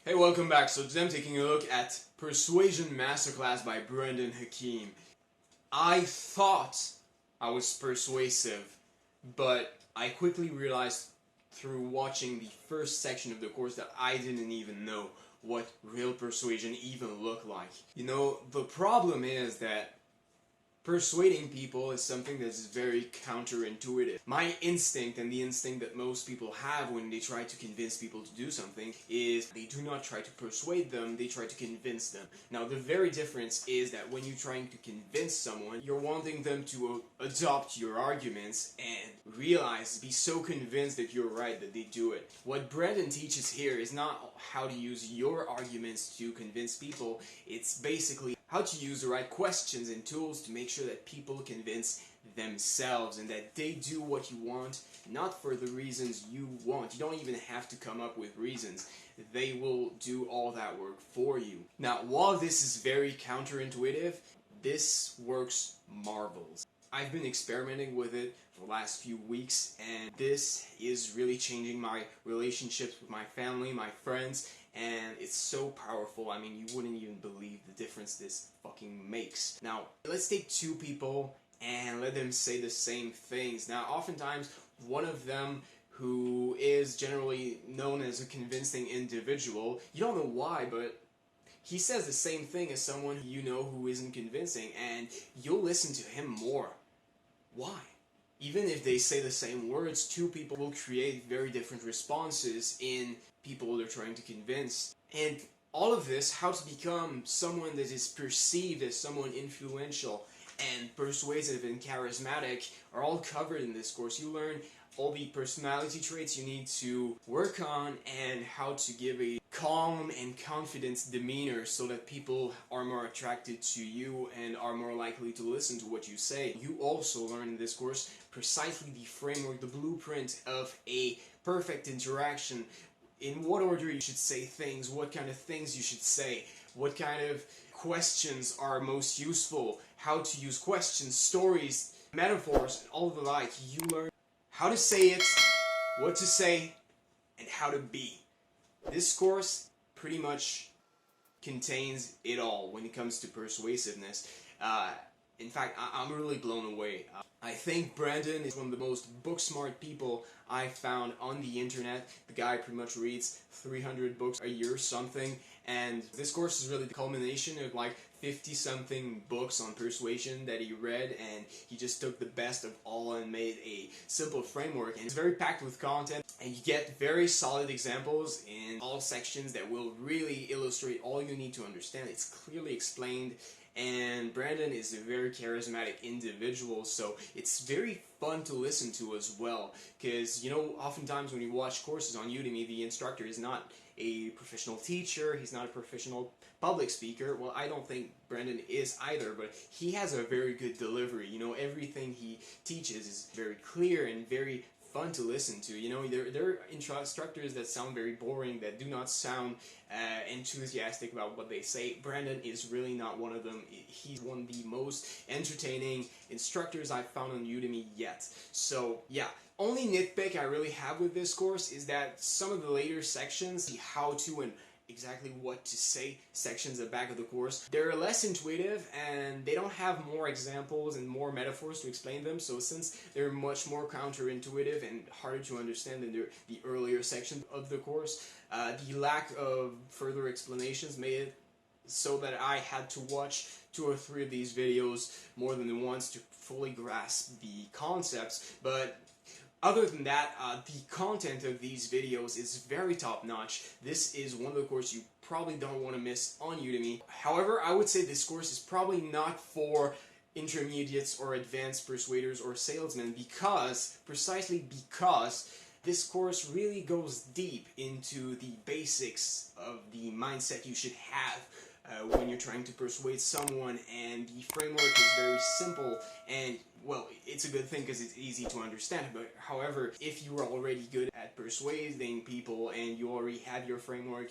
Hey, welcome back. So today I'm taking a look at Persuasion Masterclass by Brandon Hakim. I thought I was persuasive, but I quickly realized through watching the first section of the course that I didn't even know what real persuasion even looked like. You know, the problem is that persuading people is something that's very counterintuitive. My instinct, and the instinct that most people have when they try to convince people to do something, is they do not try to persuade them, they try to convince them. Now, the very difference is that when you're trying to convince someone, you're wanting them to adopt your arguments and realize, be so convinced that you're right that they do it. What Brandon teaches here is not how to use your arguments to convince people, it's basically how to use the right questions and tools to make sure that people convince themselves and that they do what you want, not for the reasons you want. You don't even have to come up with reasons. They will do all that work for you. Now, while this is very counterintuitive, this works marvels. I've been experimenting with it for the last few weeks, and this is really changing my relationships with my family, my friends, and it's so powerful. I mean, you wouldn't even believe the difference this fucking makes. Now, let's take two people and let them say the same things. Now, oftentimes, one of them who is generally known as a convincing individual, you don't know why, but he says the same thing as someone you know who isn't convincing, and you'll listen to him more. Why? Even if they say the same words, two people will create very different responses in people they're trying to convince. And all of this, how to become someone that is perceived as someone influential and persuasive and charismatic, are all covered in this course. You learn all the personality traits you need to work on and how to give a calm and confident demeanor so that people are more attracted to you and are more likely to listen to what you say. You also learn in this course precisely the framework, the blueprint of a perfect interaction. In what order you should say things, what kind of things you should say, what kind of questions are most useful, how to use questions, stories, metaphors, and all the like. You learn how to say it, what to say, and how to be. This course pretty much contains it all when it comes to persuasiveness. In fact, I'm really blown away. I think Brandon is one of the most book-smart people I've found on the internet. The guy pretty much reads 300 books a year or something, and this course is really the culmination of like 50-something books on persuasion that he read, and he just took the best of all and made a simple framework, and it's very packed with content, and you get very solid examples in all sections that will really illustrate all you need to understand. It's clearly explained, and Brandon is a very charismatic individual, so it's very fun to listen to as well, because, you know, oftentimes when you watch courses on Udemy, the instructor is not a professional teacher, he's not a professional public speaker. Well, I don't think Brandon is either, but he has a very good delivery. You know, everything he teaches is very clear and very fun to listen to. You know, there are instructors that sound very boring, that do not sound enthusiastic about what they say. Brandon is really not one of them. He's one of the most entertaining instructors I've found on Udemy yet. So yeah, only nitpick I really have with this course is that some of the later sections, the how to and exactly what to say sections at the back of the course, they're less intuitive and they don't have more examples and more metaphors to explain them. So since they're much more counterintuitive and harder to understand than the earlier sections of the course, the lack of further explanations made it so that I had to watch 2 or 3 of these videos more than once to fully grasp the concepts. But other than that, the content of these videos is very top-notch. This is one of the courses you probably don't want to miss on Udemy. However, I would say this course is probably not for intermediates or advanced persuaders or salesmen precisely because this course really goes deep into the basics of the mindset you should have when you're trying to persuade someone, and the framework is very simple, and well, it's a good thing because it's easy to understand. But however, if you are already good at persuading people and you already have your framework,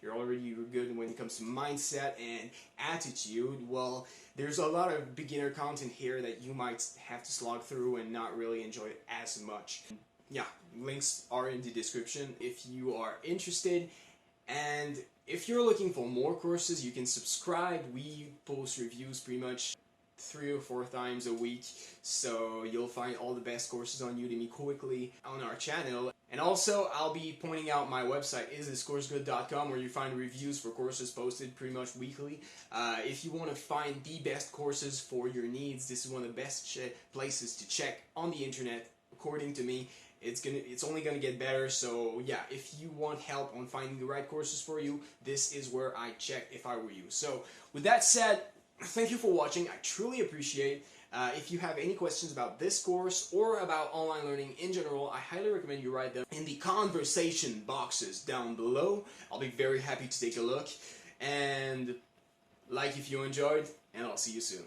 you're already good when it comes to mindset and attitude, well, there's a lot of beginner content here that you might have to slog through and not really enjoy it as much. Yeah, links are in the description if you are interested. And If you're looking for more courses, you can subscribe. We post reviews pretty much 3 or 4 times a week, so you'll find all the best courses on Udemy quickly on our channel. And also, I'll be pointing out my website, isthiscoursegood.com, where you find reviews for courses posted pretty much weekly. If you want to find the best courses for your needs, this is one of the best places to check on the internet, according to me. It's only gonna get better. So yeah, if you want help on finding the right courses for you, this is where I check if I were you. So with that said, thank you for watching. I truly appreciate. If you have any questions about this course or about online learning in general, I highly recommend you write them in the conversation boxes down below. I'll be very happy to take a look. And like if you enjoyed, and I'll see you soon.